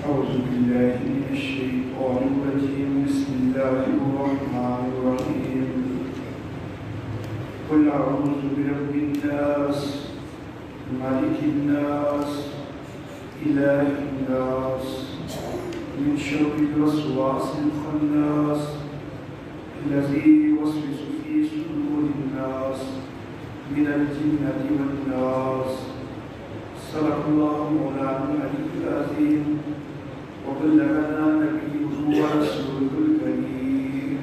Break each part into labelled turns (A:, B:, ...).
A: أعوذ بالله من الشيطان الرجيم بسم الله الرحمن الرحيم قل أعوذ برب الناس مالك الناس إله الناس من شر الوسواس الخناس الذي يوسوس في صدور الناس من الجنة والناس صدق الله مولانا العلي العظيم وبلغنا نبيه ورسوله الكريم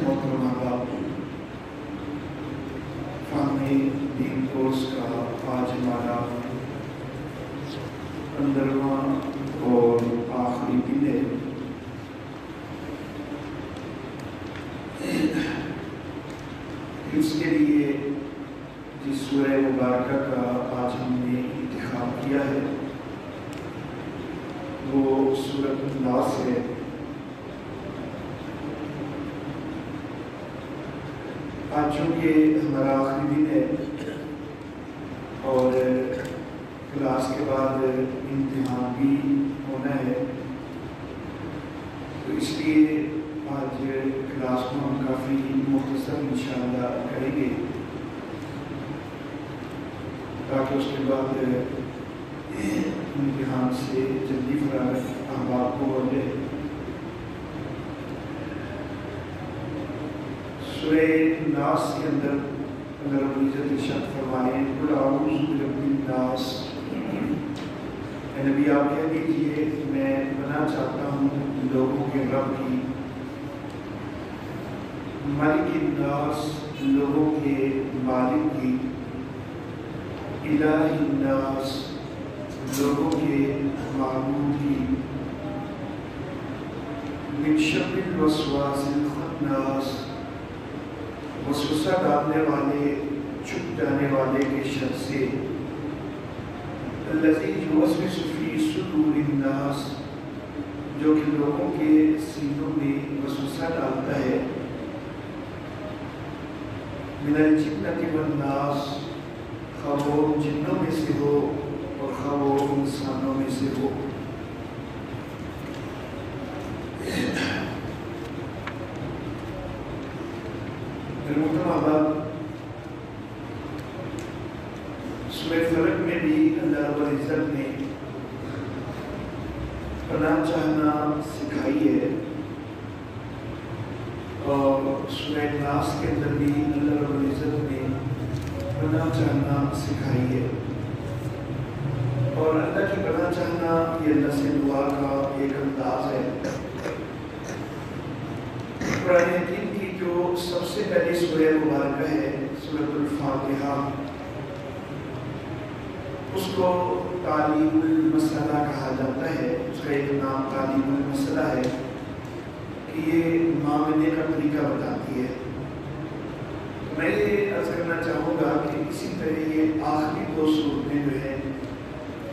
A: محترم احباب، فہمی دین کورس کا آج ہمارا 15واں اور آخری دن ہے۔ اس کے لیے جس سورہ مبارکہ کا آج ہم نے انتخاب کیا ہے وہ سورۃ الناس ہے۔ آج چونکہ ہمارا آخری دن ہے اور کلاس کے بعد امتحان بھی ہونا ہے، تو اس لیے آج کلاس کو ہم کافی مختصر انشاءاللہ کریں گے تاکہ اس کے بعد امتحان سے جلدی فراغت احباب کو ہو جائے۔ سورہ ناس کے اندر اللہ رب العزت ارشاد فرمائے قل اعوذ برب الناس، اے نبی آپ کہہ دیجئے میں پناہ چاہتا ہوں لوگوں کے رب کی، مالک الناس لوگوں کے مالک کی، الہ الناس لوگوں کے معبود کی، من شر الوسواس الخناس وسوسہ ڈالنے والے چھپ جانے والے کے شر سے، الذی یوسوس فی صدور الناس جو کہ لوگوں کے سینوں میں وسوسہ ڈالتا ہے، من الجنۃ والناس خواہ وہ جنوں میں سے ہو اور خواہ وہ انسانوں میں سے ہو۔ محترم احباب، سورہ فلق میں بھی اللہ رب العزت نے پناہ چاہنا سکھائی ہے، اور سورہ ناس کے اندر بھی اللہ رب العزت نے پناہ چاہنا سکھائی ہے، اور اللہ کی پناہ چاہنا یہ اللہ سے دعا کا ایک انداز ہے۔ قرآن حکیم کی جو سب سے پہلی سورہ مبارکہ ہے سورۃ الفاتحہ، اس کو تعلیم المسئلہ کہا جاتا ہے۔ اس کا ایک نام تعلیم المسئلہ ہے کہ یہ معاملے کا طریقہ بتاتی ہے۔ میں یہ عرض کرنا چاہوں گا کہ اسی طرح یہ آخری دو صورتیں جو ہیں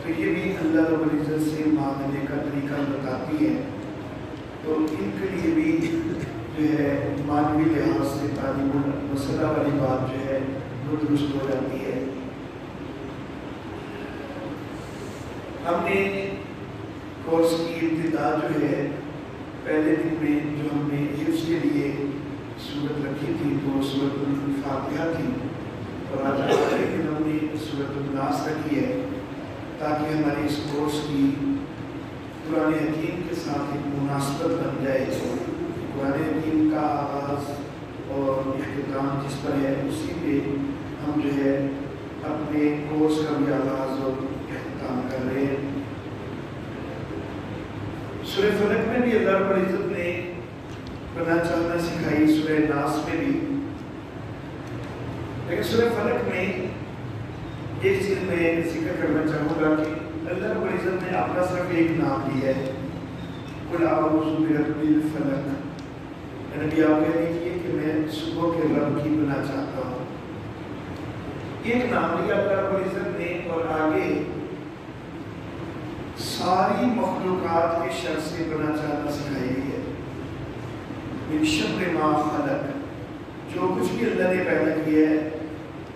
A: تو یہ بھی اللہ رب العزت سے معاملے کا طریقہ بتاتی ہے، تو ان کے لیے بھی جو ہے معنوی لحاظ سے تعلیم المسئلہ والی بات جو ہے وہ درست ہو جاتی ہے۔ ہم نے کورس کی ابتدا جو ہے پہلے دن میں جو ہم نے حفظ کے لیے سورت رکھی تھی تو سورۃ الفاتحہ تھی، اور آج آخری دن ہم نے سورۃ الناس رکھی ہے تاکہ ہماری اس کورس کی قرآن حکیم کے ساتھ ایک مناسبت بن جائے۔ قرآن حکیم کا آغاز اور اختتام جس پر ہے اسی پہ ہم جو ہے اپنے کورس کا بھی آغاز اور اختتام کر رہے ہیں۔ سورہ فلق میں بھی اللہ رب العزت نے پناہ چاہنا سکھائی، سورہ ناس میں بھی، لیکن سورہ فلق میں ایک چیز میں ذکر کرنا چاہوں گا کہ اللہ رب العزت نے اپنا صرف ایک نام لیا ہے، قل اعوذ برب الفلق، نبی آپ کہہ دیجیے کہ میں صبح کے رب کی پناہ چاہتا ہوں۔ ایک نام لیا اللہ رب العزت نے، اور آگے ساری مخلوقات کے شر سے پناہ چاہنا سکھائی گئی ہے۔ من شر ما خلق، جو کچھ بھی اللہ نے پیدا کیا ہے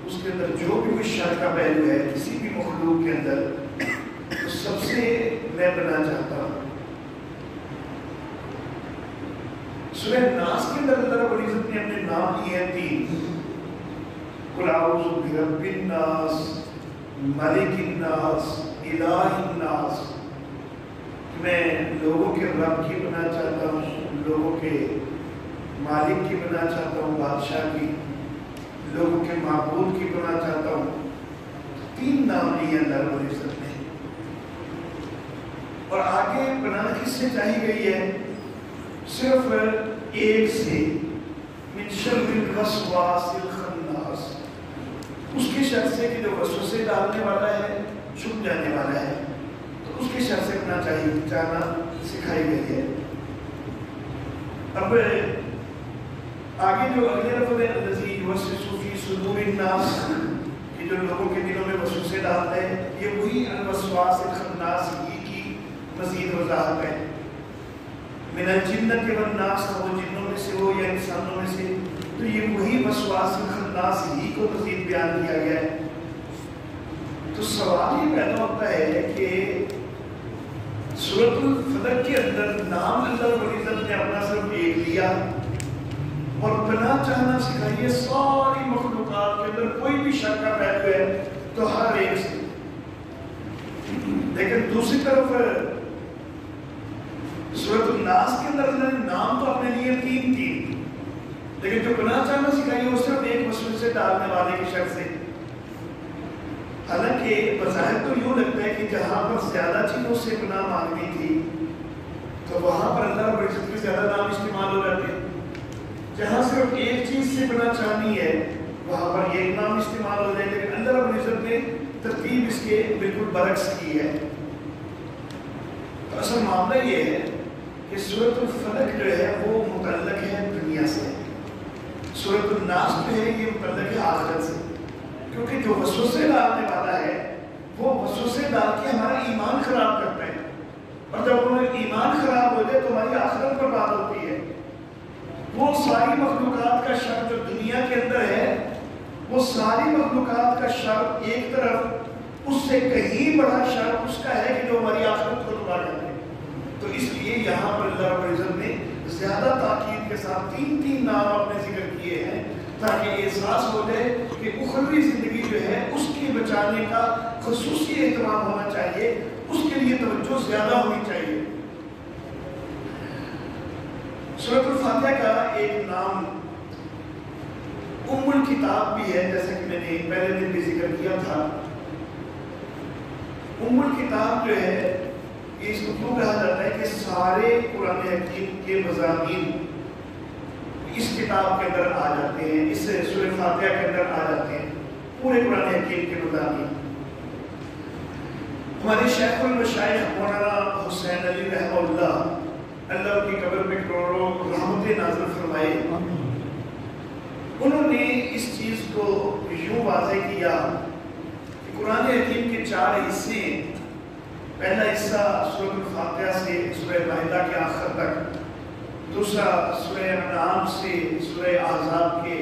A: اس کے اندر جو بھی کچھ شر کا پہلو ہے کسی بھی مخلوق کے اندر میں بننا چاہتا ہوں۔ سورہ ناس کے اندر اللہ رب العزت نے اپنے نام لیے ہیں 3، قل اعوذ برب الناس، ملک الناس، الہ الناس۔ میں لوگوں کے رب کی بننا چاہتا ہوں، لوگوں کے مالک کی بننا چاہتا ہوں، بادشاہ کی، لوگوں کے معبود کی بننا چاہتا ہوں۔ 3 نام لیے اللہ رب العزت نے، اور آگے بنانا کس سے چاہی گئی ہے؟ صرف ایک سے، من شر الوسواس الخناس، اس کے شر سے کہ جو وسوسے ڈالنے والا ہے، چھپ جانے والا ہے، تو اس کے شر سے بننا چاہنا سکھائی گئی ہے۔ اب آگے جو اگلے لفظ ہے الذی یوسوس فی صدور الناس، کہ جو لوگوں کے دلوں میں وسوسے ڈالتا ہے، یہ وہی الوسواس الخناس ہی کی مزید وضاحت ہے۔ من الجنۃ والناس، وہ جنوں میں سے ہو یا انسانوں میں سے، تو یہ وہی وسواس الخناس ہی کو مزید بیان کیا گیا ہے۔ تو سوال یہ پیدا ہوتا ہے کہ سورۃ الفلق کے اندر نام اللہ رب العزت نے اپنا صرف ایک لیا اور بنا چاہنا سکھائیے ساری مخلوقات کے اندر کوئی بھی شک کا پہلو ہے تو ہر ایک سے، لیکن دوسری طرف سورۃ الناس کے اندر اللہ نے نام تو اپنے لیے 3 لیکن جو بنا چاہنا سکھائیے وہ صرف ایک وسوسے ڈالنے والے کی شک سے۔ حالانکہ بظاہر تو یوں لگتا ہے کہ جہاں پر زیادہ چیزوں سے پناہ مانگنی تھی تو وہاں پر اللہ رب العزت کے زیادہ نام استعمال ہو جاتے ہیں، جہاں صرف ایک چیز سے پناہ چاہنی ہے وہاں پر ایک نام استعمال ہو جائے، لیکن اللہ رب العزت نے ترتیب اس کے بالکل برعکس کی ہے۔ تو اصل معاملہ یہ ہے کہ سورۃ الفلق جو ہے وہ متعلق ہے دنیا سے، سورۃ الناس جو ہے یہ متعلق ہے آخرت سے، کیونکہ جو وسوسے ڈالنے والا ہے وہ وسوسے ڈال کے ہمارا ایمان خراب کرتا ہے، اور جب ہمارا ایمان خراب ہو جائے تو ہماری آخرت برباد ہوتی ہے۔ وہ ساری مخلوقات کا شر جو دنیا کے اندر ہے، وہ ساری مخلوقات کا شر ایک طرف، اس سے کہیں بڑا شر اس کا ہے کہ جو ہماری آخرت کو تباہ کرتے ہیں۔ تو اس لیے یہاں پر اللہ رب العزت نے زیادہ تاکید کے ساتھ 3 نام اپنے ذکر کیے ہیں تاکہ احساس ہو جائے کہ اخروی زندگی جو ہے اس کی بچانے کا خصوصی اہتمام ہونا چاہیے، اس کے لیے توجہ زیادہ ہونی چاہیے۔ سورۃ الفاتحہ کا ایک نام ام الکتاب بھی ہے، جیسا کہ میں نے پہلے دن بھی ذکر کیا تھا۔ ام الکتاب جو ہے اس کو کیوں کہا جاتا ہے کہ سارے قرآن حکیم کے مضامین اس کتاب کے اندر آ جاتے ہیں، اس سورہ فاتحہ کے اندر آ جاتے ہیں، پورے قرآن حکیم کے مضامین۔ ہمارے شیخ المشائخ مولانا حسین علی رحمہ اللہ کی قبر میں کروڑوں رحمتیں نازل فرمائے، انہوں نے اس چیز کو یوں واضح کیا کہ قرآن حکیم کے 4 حصے، پہلا حصہ سورۃ الفاتحہ سے سورہ مائدہ کے آخر تک، دوسرا سورہ انعام سے سورہ احزاب کے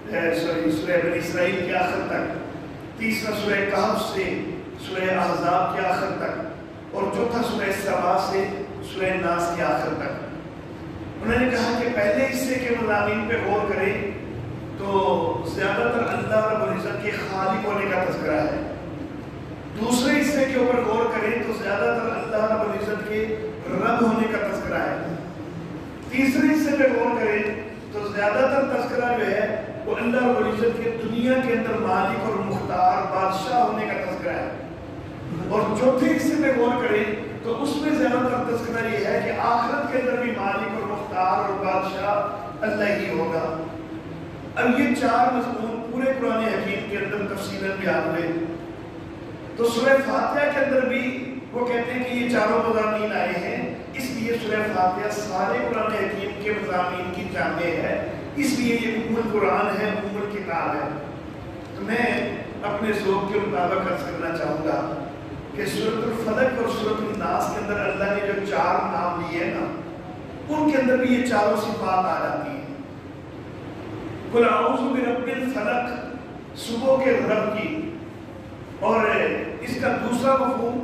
A: سورہ بنی اسرائیل کے آخر تک، تیسرا سورہ کہف سے سورہ احزاب کے آخر تک، اور چوتھا سورہ سبا سے سورہ ناس کے آخر تک۔ انہوں نے کہا کہ پہلے حصے کے مضامین پہ غور کریں تو زیادہ تر اللہ رب العزت کے خالق ہونے کا تذکرہ ہے، دوسرے حصے کے اوپر غور کریں تو زیادہ تر اللہ رب العزت کے رب ہونے کا تذکرہ ہے، تیسرے حصے پہ غور کریں تو زیادہ تر تذکرہ جو ہے وہ اللہ رب العزت کے دنیا کے اندر مالک اور مختار بادشاہ ہونے کا تذکرہ ہے، اور چوتھے حصے پہ غور کریں تو اس میں زیادہ تر تذکرہ یہ ہے کہ آخرت کے اندر بھی مالک اور مختار اور بادشاہ اللہ ہی ہوگا۔ اب یہ 4 مضمون پورے قرآن حکیم کے اندر تفصیلاً بیان ہوئے، تو سورہ فاتحہ کے اندر بھی وہ کہتے ہیں کہ یہ 4 مضامین آئے ہیں، اس لیے سورہ فاتحہ سارے قرآن حکیم کے مضامین کی جامع ہے، اس لیے یہ ام القرآن ہے، ام الکتاب ہے۔ تو میں اپنے ذوق کے مطابق عرض کرنا چاہوں گا کہ سورۃ الفلق اور سورۃ الناس کے اندر اللہ نے جو 4 نام لیے نا، ان کے اندر بھی یہ 4 صفات آ جاتی ہیں۔ قل اعوذ برب الفلق، صبح کے رب کی، اور اس کا دوسرا مفہوم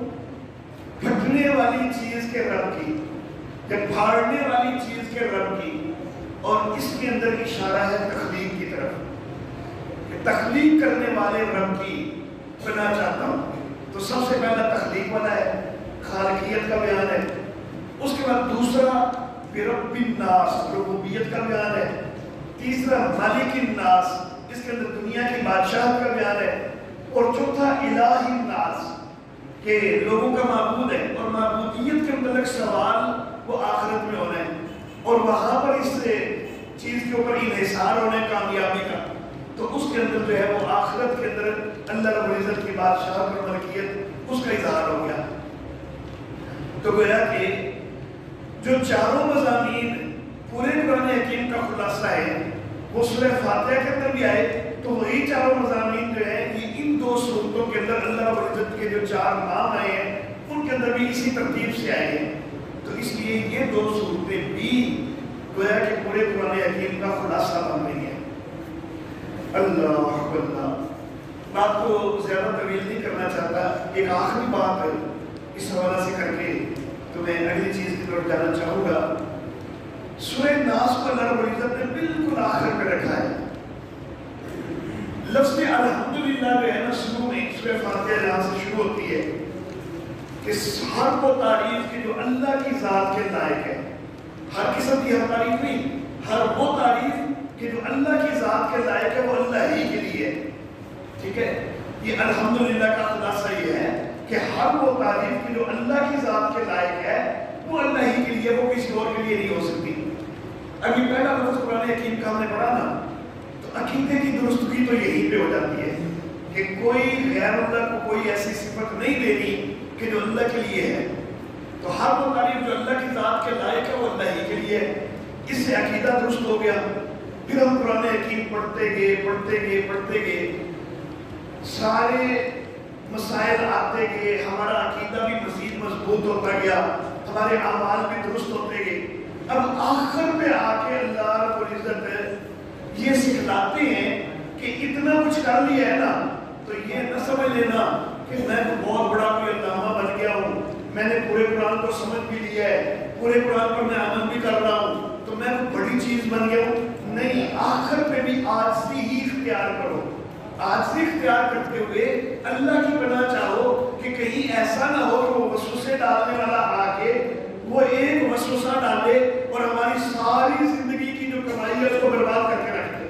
A: پھٹنے رکھنے والی چیز کے رب کی یا پھاڑنے والی چیز کے رب کی، اور اس کے اندر اشارہ ہے تخلیق کی طرف کہ تخلیق کرنے والے رب کی پناہ چاہتا ہوں۔ تو سب سے پہلا تخلیق والا ہے، خالقیت کا بیان ہے۔ اس کے بعد دوسرا برب الناس، ربوبیت کا بیان ہے۔ تیسرا مالک الناس، اس کے اندر دنیا کی بادشاہت کا بیان ہے۔ اور چوتھا الہ الناس، کہ لوگوں کا معبود ہے، اور معبودیت کے متعلق سوال وہ آخرت میں ہونا ہے، اور وہاں پر اس چیز کے اوپر انحصار ہونا ہے کامیابی کا۔ تو اس کے اندر جو ہے وہ آخرت کے اندر اللہ رب العزت کی بادشاہت اور ملکیت، اس کا اظہار ہو گیا۔ تو گویا کہ جو چاروں مضامین پورے قرآن حکیم کا خلاصہ ہے وہ سورہ فاتحہ کے اندر بھی آئے، تو وہی چاروں مضامین جو ہیں یہ ان دو صورتوں کے اندر اللہ رب العزت کے جو چار نام آئے ہیں ان کے اندر بھی اسی ترتیب سے آئے ہیں۔ تو اس لیے یہ دو صورتیں بھی گویا کہ پورے قرآن حکیم کا خلاصہ بن رہی ہیں۔ اللہ اللہ، بات کو زیادہ طویل نہیں کرنا چاہتا، ایک آخری بات اس حوالہ سے کر کے تو میں اگلی چیز کی طرف جانا چاہوں گا۔ سورہ ناس کو اللہ رب العزت نے بالکل آخر میں رکھا ہے۔ لفظ الحمدللہ جو ہے نا شروع میں سورہ فاتحہ جہاں سے شروع ہوتی ہے کہ ہر وہ تعریف کی جو اللہ کی ذات کے لائق ہے، ہر قسم کی ہر تعریف نہیں، ہر وہ تعریف کہ جو اللہ کی ذات کے لائق ہے وہ اللہ ہی کے لیے ہے۔ ٹھیک ہے، یہ الحمدللہ کا خلاصہ یہ ہے کہ ہر وہ تعریف کی جو اللہ کی ذات کے لائق ہے وہ اللہ ہی کے لیے، وہ کسی اور کے لیے نہیں ہو سکتی۔ اب یہ پہلا لفظ قرآن حکیم کا ہم نے پڑھا نا، تو عقیدے کی درستگی تو یہی پہ ہو جاتی ہے کہ کوئی غیر اللہ کو کوئی ایسی صفت نہیں دینی کہ جو اللہ کے لیے ہے۔ تو ہر وہ تعریف جو اللہ کی ذات کے لائق ہے وہ اللہ ہی کے لیے ہے۔ اس سے عقیدہ درست ہو گیا۔ پھر ہم قرآن حکیم پڑھتے گئے، سارے مسائل آتے گئے، ہمارا عقیدہ بھی مزید مضبوط ہوتا گیا، ہمارے اعمال بھی درست ہوتے گئے۔ اب آخر پہ آ کے اللہ رب العزت یہ سکھلاتے ہیں کہ اتنا کچھ کر لیا ہے نا، تو یہ نہ سمجھ لینا کہ میں تو بہت بڑا کوئی علامہ بن گیا ہوں، میں نے پورے قرآن کو سمجھ بھی لیا ہے، پورے قرآن پر میں عمل بھی کر رہا ہوں، تو میں کوئی بڑی چیز بن گیا ہوں۔ نہیں، آخر پہ بھی عاجزی ہی اختیار کرو، عاجزی اختیار کرتے ہوئے اللہ کی پناہ چاہو کہ کہیں ایسا نہ ہو کہ وہ وسوسے ڈالنے والا آ کے وہ ایک وسوسہ ڈالے اور ہماری ساری زندگی کی جو کمائی ہے اس کو برباد کر کے رکھ دے۔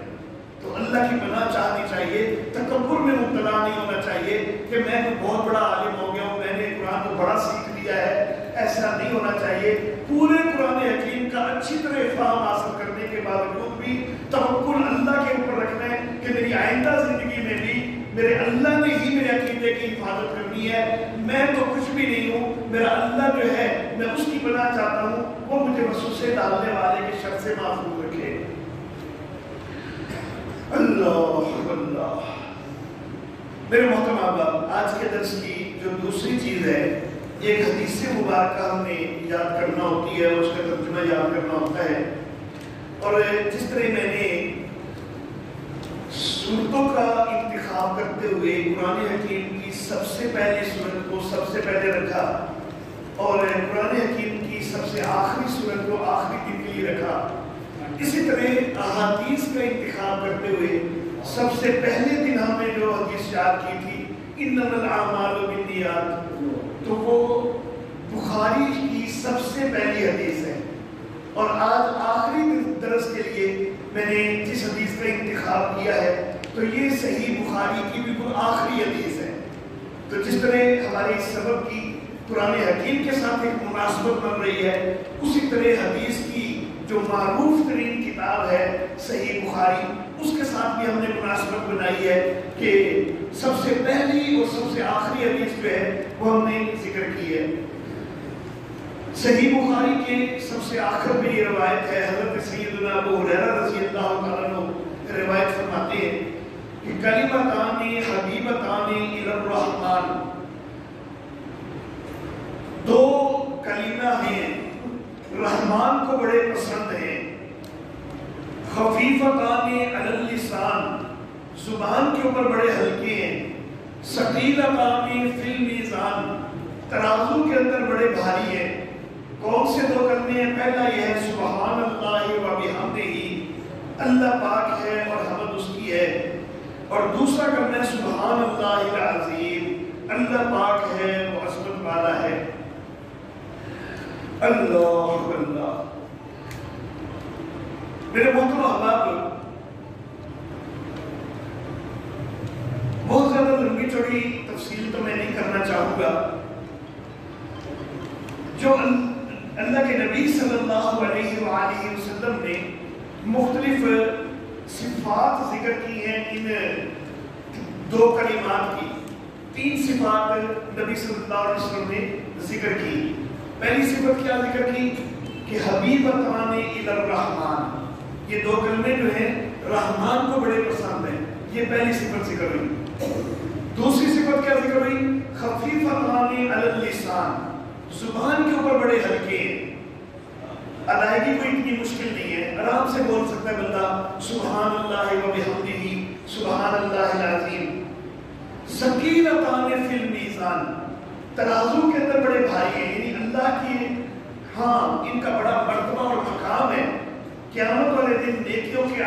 A: تو اللہ کی پناہ چاہنی چاہیے، تکبر میں مبتلا نہیں ہونا چاہیے کہ میں کوئی بہت بڑا عالم ہو گیا ہوں، میں نے قرآن کو بڑا سیکھ لیا ہے، ایسا نہیں ہونا چاہیے۔ پورے قرآن حکیم کا اچھی طرح فہم حاصل کرنے کے باوجود بھی توکل اللہ کے اوپر رکھنا ہے کہ میری آئندہ زندگی میں بھی میرے اللہ نے ہی میرے عقیدے کی حفاظت کرنی ہے، میں تو کچھ بھی نہیں ہوں، میرا اللہ جو ہے میں اس کی پناہ چاہتا ہوں، وہ مجھے وسوسے ڈالنے والے کے شر سے محفوظ رکھے۔ اللہ اللہ، میرے محترم احباب، آج کے درس کی جو دوسری چیز ہے، ایک حدیث مبارکہ ہم نے یاد کرنا ہوتی ہے، اس کا ترجمہ یاد کرنا ہوتا ہے۔ اور جس طرح میں نے صورتوں کا انتخاب کرتے ہوئے قرآن حکیم کی سب سے پہلی صورت کو سب سے پہلے رکھا اور قرآن حکیم کی سب سے آخری صورت کو آخری دن کے لیے رکھا، اسی طرح احادیث کا انتخاب کرتے ہوئے سب سے پہلے دن ہم نے جو حدیث یاد کی تھی انما الاعمال بالنیات، تو وہ بخاری کی سب سے پہلی حدیث ہے۔ اور آج آخری درس کے لیے میں نے جس حدیث کا انتخاب کیا ہے تو یہ صحیح بخاری کی بالکل آخری حدیث ہے۔ تو جس طرح ہماری اس سبق کی قرآن حکیم کے ساتھ ایک مناسبت بن رہی ہے، اسی طرح حدیث کی جو معروف ترین کتاب ہے صحیح بخاری، اس کے ساتھ بھی ہم نے مناسبت بنائی ہے کہ سب سے پہلی اور سب سے آخری حدیث جو ہے وہ ہم نے ذکر کی ہے۔ صحیح بخاری کے سب سے آخر میں یہ روایت ہے، حضرت سیدنا ابو ہریرہ رضی اللہ تعالیٰ عنہ روایت فرماتے ہیں کہ کلمتان حبیبتان الی الرحمن، دو کلمہ ہیں رحمان کو بڑے پسند ہیں، خفیفتان علی اللسان، زبان کے اوپر بڑے ہلکے ہیں، ثقیلتان فی المیزان، ترازو کے اندر بڑے بڑے بھاری ہیں۔ کون سے دو کلمے ہیں؟ پہلا یہ ہے سبحان اللہ و بحمدہ، اللہ پاک ہے اور حمد اس کی ہے، اور دوسرا کلمہ ہے سبحان اللہ العظیم، اللہ پاک ہے وہ عظمت والا ہے۔ اللہ اللہ میرے محترم احباب، بہت زیادہ لمبی چوڑی تفصیل تو میں نہیں کرنا چاہوں گا۔ جو اللہ کے نبی صلی اللہ علیہ وآلہ وسلم نے مختلف صفات ذکر کی ہیں ان دو کلمات کی، تین صفات نبی صلی اللہ علیہ وسلم نے ذکر کی۔ پہلی صفت کیا ذکر کی کہ حبیبتان الی الرحمن، یہ دو کلمے جو ہیں رحمان کو بڑے پسند ہیں، یہ پہلی صفت ذکر ہوئی۔ دوسری صفت کیا ذکر ہوئی؟ خفیفتان علی اللسان، زبان کے اوپر بڑے ہلکے ہیں، ادائیگی کوئی اتنی مشکل نہیں ہے، آرام سے بول سکتا ہے بندہ سبحان اللہ و بحمدہ سبحان اللہ العظیم۔ ثقیلتان فی المیزان، ترازو کے اندر بڑے بھاری ہیں، یعنی اللہ کی ان کا بڑا مرتبہ اور مقام ہے، قیامت والے دن نیکیوں کے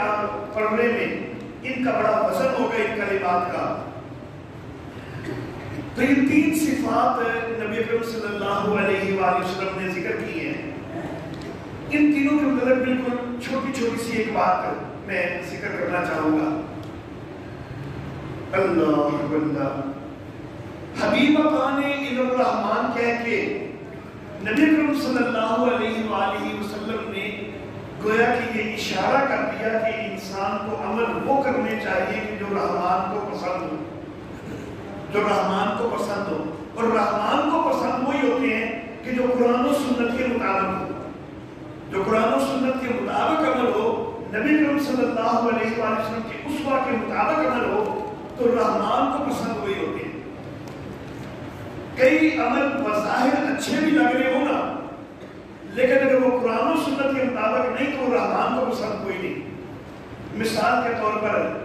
A: پڑھنے میں ان کا بڑا وزن ہوگا ان کلمات کا۔ تو یہ تین صفات نبی اکرم صلی اللہ علیہ وآلہ وسلم نے ذکر کی ہیں۔ ان تینوں کے متعلق بالکل چھوٹی چھوٹی سی ایک بات میں ذکر کرنا چاہوں گا۔ اللہ اللہ حبیبتان الی الرحمن کہہ کے نبی اکرم صلی اللہ علیہ وآلہ وسلم نے گویا کہ یہ اشارہ کر دیا کہ انسان کو عمل وہ کرنے چاہیے کہ جو رحمان کو پسند ہو، جو رحمان کو پسند ہو، اور رحمان کو پسند وہی ہوتے ہیں کہ جو قرآن و سنت کے مطابق ہو، جو قرآن و سنت کے مطابق عمل ہو، نبی اکرم صلی اللہ علیہ وآلہ وسلم کے اسوہ کے مطابق عمل ہو، تو رحمان کو پسند وہی ہوتے ہیں۔ کئی عمل بظاہر اچھے بھی لگ رہے ہو نا، لیکن اگر وہ قرآن و سنت کے مطابق نہیں تو رحمان کو پسند کوئی نہیں۔ مثال کے طور پر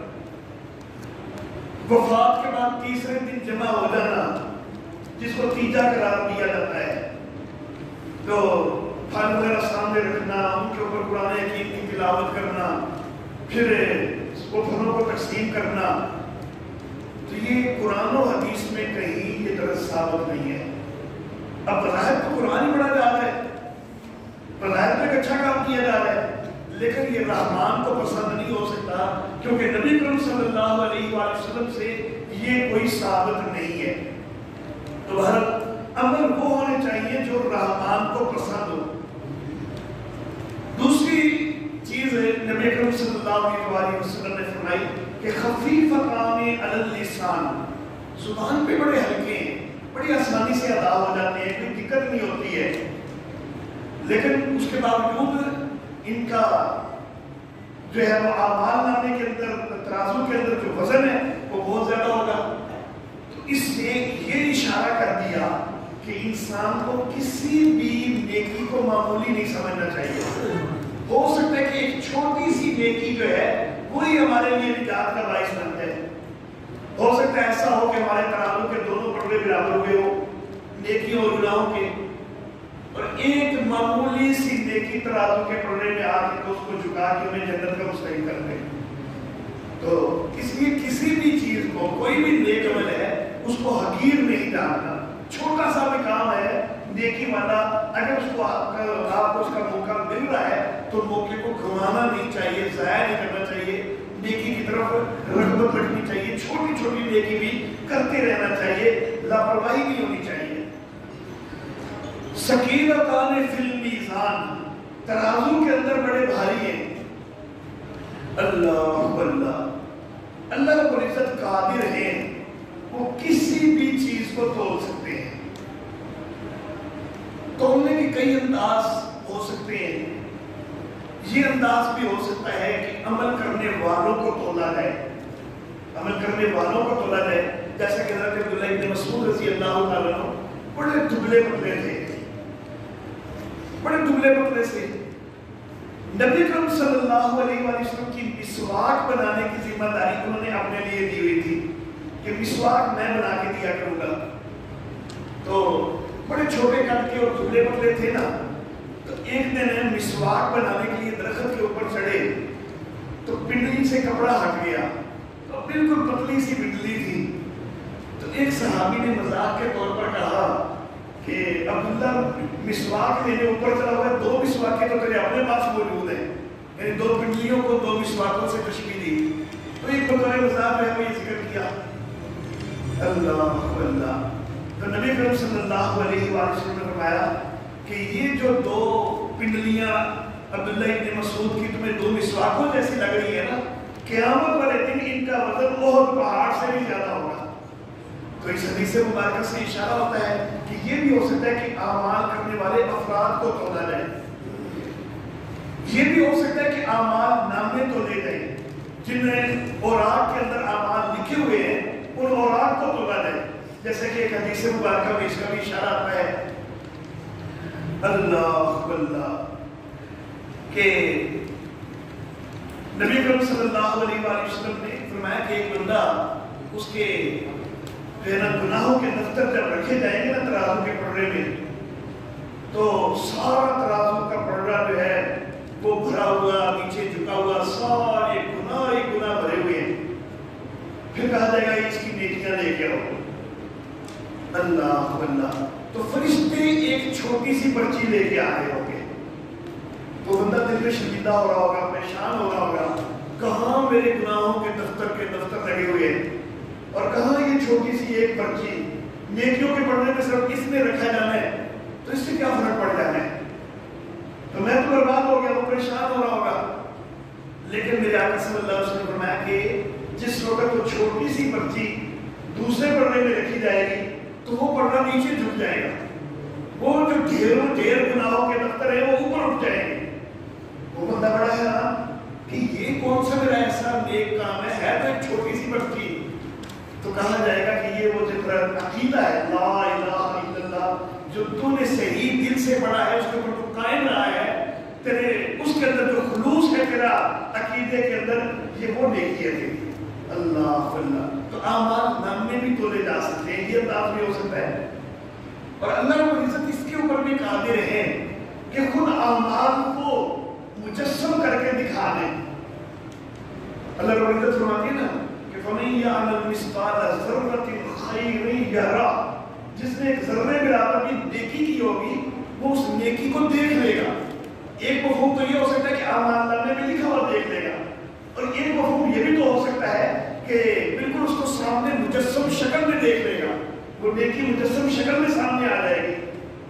A: وفات کے بعد تیسرے دن جمع ہو جانا، جس کو تیجا قرار دیا جاتا ہے، تو پھل وغیرہ سامنے رکھنا، ان کے اوپر قرآن حکیم کی تلاوت کرنا، پھر وہ پھلوں کو تقسیم کرنا، تو یہ قرآن و حدیث میں کہیں یہ درست ثابت نہیں ہے۔ اب بظاہر تو قرآن ہی پڑھا جا رہا ہے، بظاہر تو ایک اچھا کام کیا جا رہا ہے، لیکن یہ رحمان کو پسند نہیں ہو سکتا، کیونکہ نبی اکرم صلی اللہ علیہ وآلہ وسلم سے یہ کوئی ثابت نہیں ہے۔ تو عمل وہ ہونے چاہیے جو رحمان کو پسند ہو۔ دوسری چیز نبی اکرم صلی اللہ علیہ وسلم نے فرمائی کہ خفیفتان علی اللسان، زبان پہ بڑے ہلکے ہیں، بڑی آسانی سے ادا ہو جاتے ہیں، کوئی دقت نہیں ہوتی ہے، لیکن اس کے باوجود ان کا جو ہے وہ اعمال نامے کے اندر، ترازو کے اندر جو وزن ہے وہ بہت زیادہ ہوگا۔ تو اس سے یہ اشارہ کر دیا کہ انسان کو کسی بھی نیکی کو معمولی نہیں سمجھنا چاہیے۔ ہو سکتا ہے کہ ایک چھوٹی سی نیکی جو ہے وہی ہمارے لیے نجات کا باعث بن جائے۔ ہو سکتا ہے ایسا ہو کہ ہمارے ترازو کے دونوں پلڑے برابر ہوئے ہو نیکیوں اور گناہوں کے، اور ایک معمولی سی نیکی ترازو کے پلڑے میں آ کے اس کو جھکا کے انہیں جنت کا مستحق کر دیں۔ تو اس لیے کسی بھی چیز کو، کوئی بھی نیک عمل ہے، اس کو حقیر نہیں جاننا۔ چھوٹا سا بھی کام ہے نیکی والا، اگر اس کو آپ کو اس کا موقع مل رہا ہے تو موقع کو گھمانا نہیں چاہیے، ضائع نہیں کرنا چاہیے، نیکی کی طرف رغبت رکھنی چاہیے، چھوٹی چھوٹی نیکی بھی کرتے رہنا چاہیے، لاپرواہی نہیں ہونی چاہیے۔ ثقیلتان فی المیزان، ترازو کے اندر بڑے بھاری ہیں۔ اللہ اللہ، اللہ رب العزت قادر ہیں، وہ کسی بھی چیز کو تول سکتے ہیں۔ تولنے کے کئی انداز ہو سکتے ہیں، یہ انداز بھی ہو سکتا ہے کہ عمل کرنے والوں کو تولا جائے، عمل کرنے والوں کو تولا جائے، جیسا کہ حضرت عبداللہ ابن مسعود رضی اللہ تعالیٰ عنہ بڑے دبلے پتلے تھے، بڑے دبلے پتلے سے نبی اکرم صلی اللہ علیہ وسلم کی مسواک بنانے کی ذمہ داری انہوں نے اپنے لیے دی ہوئی تھی کہ مسواک میں بنا کے دیا کروں گا۔ تو بڑے چھوٹے قد کے اور دبلے پتلے تھے نا، تو ایک دن مسواک بنانے کے لیے درخت کے اوپر چڑھے تو پنڈلی سے کپڑا ہٹ گیا، تو بالکل پتلی سی پنڈلی تھی. تو ایک صحابی نے مذاق کے طور پر کہا کہ عبداللہ مسواک لینے اوپر چلا ہوا ہے، 2 مسواکیں تو تیرے اپنے پاس موجود ہیں، یعنی 2 پنڈلیوں کو 2 مسواکوں سے تشبیہ دی. تو ایک بطور مذاق ہے وہ یہ ذکر کیا. اللہ اللہ. تو نبی کریم صلی اللہ علیہ وسلم نے فرمایا کہ یہ جو 2 پنڈلیاں عبداللہ ابن مسعود کی تمہیں 2 مسواکوں جیسی لگ رہی ہے نا، قیامت والے دن ان کا وزن احد پہاڑ سے بھی زیادہ ہوگا. تو اس حدیث مبارکہ سے اشارہ ہوتا ہے کہ یہ بھی ہو سکتا ہے کہ اعمال کرنے والے افراد کو تولا جائے. یہ بھی ہو سکتا ہے کہ اعمال نامے تولے جائیں، جن میں اوراق کے اندر اعمال لکھے ہوئے ہیں ان اوراق کو تولا جائے. جیسے کہ ایک حدیث مبارکہ میں اس کا بھی اشارہ آتا ہے اللہ اللہ کہ نبی کریم صلی اللہ علیہ وسلم نے فرمایا کہ ایک بندہ اس کے گناہوں کے دفتر جب رکھے جائیں گے نا ترازو کے پڑے میں، تو سارا ترازو کا پڑا جو ہے وہ بھرا ہوا نیچے جھکا ہوا، سارے گناہ ہی گناہ بھرے ہوئے ہیں. پھر کہا جائے گا اس کی نیکیاں لے کے آؤ. اللہ اللہ. تو فرشتے ایک چھوٹی سی پرچی لے کے آ رہے ہوں گے. وہ بندہ دل میں شرمندہ ہو رہا ہوگا، پریشان ہو رہا ہوگا، کہاں میرے گناہوں کے دفتر لگے ہوئے ہیں اور کہاں یہ چھوٹی سی ایک پرچی نیکیوں کے پڑھنے میں صرف اس میں رکھا جانا ہے، تو اس سے کیا فرق پڑ جانا ہے؟ تو میں تو برباد ہو گیا، وہ پریشان ہو رہا ہوگا. لیکن میرے آقا صلی اللہ علیہ وسلم نے فرمایا کہ جس وقت وہ چھوٹی سی پرچی دوسرے پڑھنے میں رکھی جائے گی تو وہ پڑھنا نیچے جھک جائے گا، وہ جو ڈھیر گناہوں کے دفتر ہیں وہ اوپر اٹھ جائیں گے. وہ بندہ بڑا ہے کہ یہ کون سا میرا ایسا نیک کام ہے تو ایک چھوٹی سی پرچی. تو کہا جائے گا کہ یہ وہ جو عقیدہ ہے لا الہ الا اللہ جو تو نے صحیح دل سے پڑھا ہے، اس کے اوپر تو قائم رہا ہے، تیرے اس کے اندر جو خلوص ہے تیرا عقیدے کے اندر، یہ وہ نیکی ہے تیری. اللہ اللہ. تو اعمال نامے بھی تولے جا سکتے ہیں، یہ انداز بھی ہو سکتا ہے. اور اللہ رب العزت اس کے اوپر بھی قادر ہیں کہ خود اعمال کو مجسم کر کے دکھا دیں. اللہ رب العزت فرماتے ہیں نا کہ فَمَن يَعْمَلْ مِثْقَالَ ذَرَّةٍ خَيْرًا يَرَهُ. جس نے ایک ذرے برابر بھی نیکی کی ہوگی وہ اس نیکی کو دیکھ لے گا. ایک مفہوم تو یہ ہو سکتا ہے کہ اعمال نامے میں لکھا ہوا دیکھ لے گا، اور ایک مفہوم یہ بھی تو ہو سکتا ہے کہ بالکل اس کو سامنے مجسم شکل میں دیکھ لے گا. وہ نیکی مجسم شکل میں سامنے آ جائے گی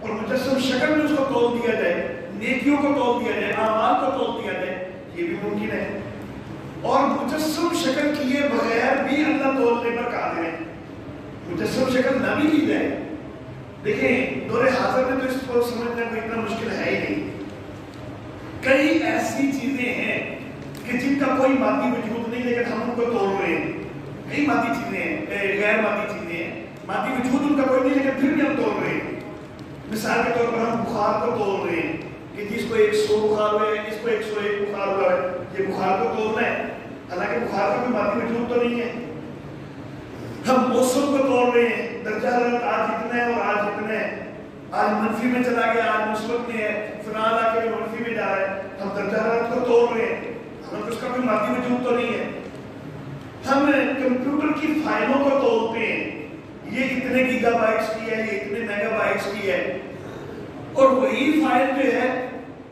A: اور مجسم شکل میں اس کو تول دیا جائے، نیکیوں کو تول دیا جائے، اعمال کو تول دیا جائے. یہ بھی ممکن ہے. اور مجسم شکل کیے بغیر بھی اللہ تولنے پر قادر ہے. مجسم شکل نہ بھی کی جائے. دیکھیں دور حاضر میں تو اس کو سمجھنا کوئی اتنا مشکل ہے ہی نہیں. کئی ایسی چیزیں ہیں کہ جن کا کوئی مادی وجود نہیں لیکن ہم ان کو توڑ رہے ہیں. کئی مادی چیزیں ہیں، غیر مادی چیزیں ہیں، مادی وجود ان کا کوئی نہیں لیکن پھر بھی ہم توڑ رہے ہیں. مثال کے طور پر ہم بخار کو توڑ رہے ہیں کہ جس کو 100 بخار ہوا ہے، اس کو 101 بخار ہوا ہے، یہ بخار کو توڑنا ہے، حالانکہ بخار کا کوئی مادی وجود تو نہیں ہے. ہم موسم کو توڑ رہے ہیں، درجہ حرارت آج اتنا ہے اور آج اتنا ہے، آج منفی میں چلا گیا، آج مثبت میں ہے، فلاں علاقے میں منفی میں جا رہا ہے. ہم درجہ حرارت کو توڑ رہے ہیں، حالانکہ اس کا کوئی مادی وجود تو نہیں ہے. ہم کمپیوٹر کی فائلوں کو توڑتے ہیں، یہ اتنے گیگا بائٹس کی ہے، یہ اتنے میگا بائٹس کی ہے، اور وہی فائل جو ہے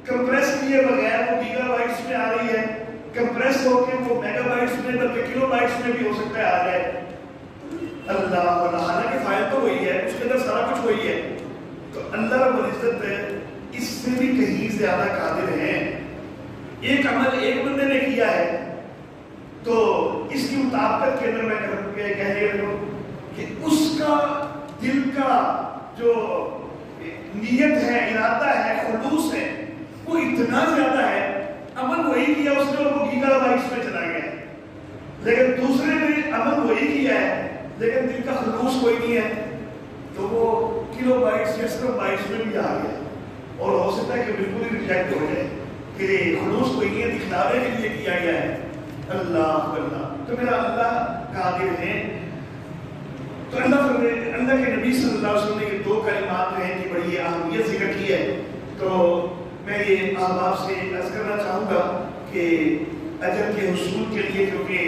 A: کمپریس کیے بغیر وہ گیگا بائٹس میں آ رہی ہے، کمپریس ہو کے وہ میگا بائٹس میں بلکہ کلو بائٹس میں بھی ہو سکتا ہے آ جائے. اللہ اللہ. حالانکہ فائل تو وہی ہے، اس کے اندر سارا کچھ وہی ہے. تو اللہ رب العزت اس سے بھی کہیں زیادہ قادر ہیں. ایک عمل ایک بندے نے کیا ہے تو اس کی مطابقت کے اندر میں کہنے لگا کہ اس کا دل کا جو نیت ہے، ارادہ ہے، خلوص ہے، وہ اتنا زیادہ ہے. عمل وہی کیا اس نے، وہ گیگا بائٹس میں چلا گیا. لیکن دوسرے نے عمل وہی کیا ہے لیکن دل کا خلوص کوئی نہیں ہے، تو وہ کلو بائٹس یا صرف بائٹس میں بھی آ گیا. اور ہو سکتا ہے کہ بالکل ہی ریجیکٹ ہو جائے کہ خلوص کوئی نہیں ہے، دکھلاوے کے لیے کیا گیا ہے. اللہ اللہ. تو میرا اللہ قادر ہے. تو اللہ کے نبی صلی اللہ علیہ وسلم نے یہ 2 کلمات ہیں احباب سے عرض کرنا چاہوں گا کہ اجر کے حصول کے لیے کیونکہ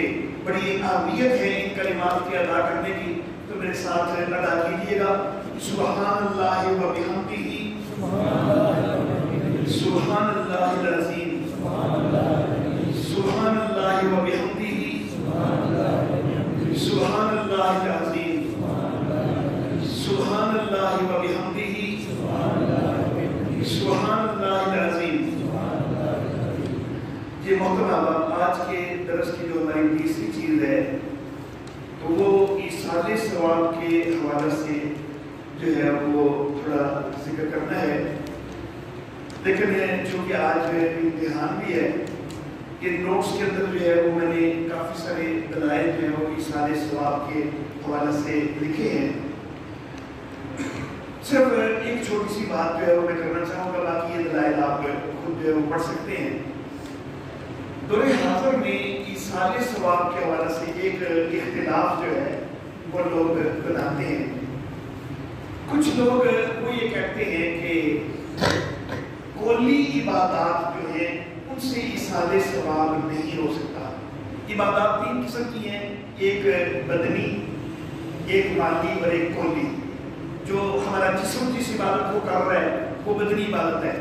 A: بڑی اہمیت ہے ان کلمات کی ادا کرنے کی، تو میرے ساتھ ادا کیجیے گا سبحان اللہ و بحمدہ سبحان اللہ العظیم سبحان اللہ و بحمدہ سبحان اللہ العظیم سبحان اللہ و بحمدہ سبحان اللہ العظیم۔ یہ محترم آج کے درس کی جو ہماری تیسری چیز ہے تو وہ ایصال ثواب کے حوالے سے جو ہے وہ تھوڑا ذکر کرنا ہے، لیکن چونکہ آج امتحان بھی ہے، یہ نوٹس کے اندر جو ہے وہ میں نے کافی سارے دلائل جو ہے وہ ایصال ثواب کے حوالے سے لکھے ہیں۔ صرف ایک چھوٹی سی بات جو ہے وہ میں کرنا چاہوں گا، باقی یہ دلائل آپ خود جو ہے وہ پڑھ سکتے ہیں۔ دور حاضر میں ایصال ثواب کے حوالے سے ایک اختلاف جو ہے وہ لوگ بناتے ہیں۔ کچھ لوگ وہ یہ کہتے ہیں کہ قولی عبادات جو ہیں ان سے ایصال ثواب نہیں ہو سکتا۔ عبادات تین قسم کی ہیں، ایک بدنی، ایک مالی اور ایک قولی۔ جو ہمارا جسم جس عبادت کو کر رہا ہے وہ بدنی عبادت ہے،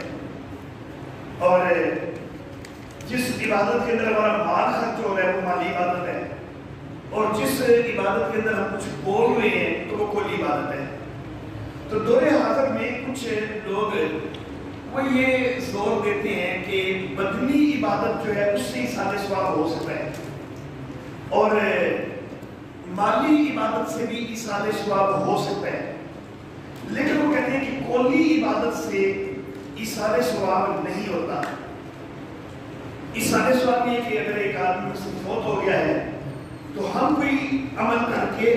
A: اور جس عبادت کے اندر ہمارا مال خرچ ہو رہا ہے وہ مالی عبادت ہے، اور جس عبادت کے اندر ہم کچھ بول رہے ہیں تو وہ قولی عبادت ہے۔ تو دور حاضر میں کچھ لوگ وہ یہ زور دیتے ہیں کہ بدنی عبادت جو ہے اس سے ایصال ثواب ہو سکتا ہے، اور مالی عبادت سے بھی ایصال ثواب ہو سکتا ہے، لیکن وہ کہتے ہیں کہ قولی عبادت سے ایصال ثواب نہیں ہوتا۔ ایصال ثواب یہ کہ اگر ایک آدمی سے فوت ہو گیا ہے تو ہم کوئی عمل کر کے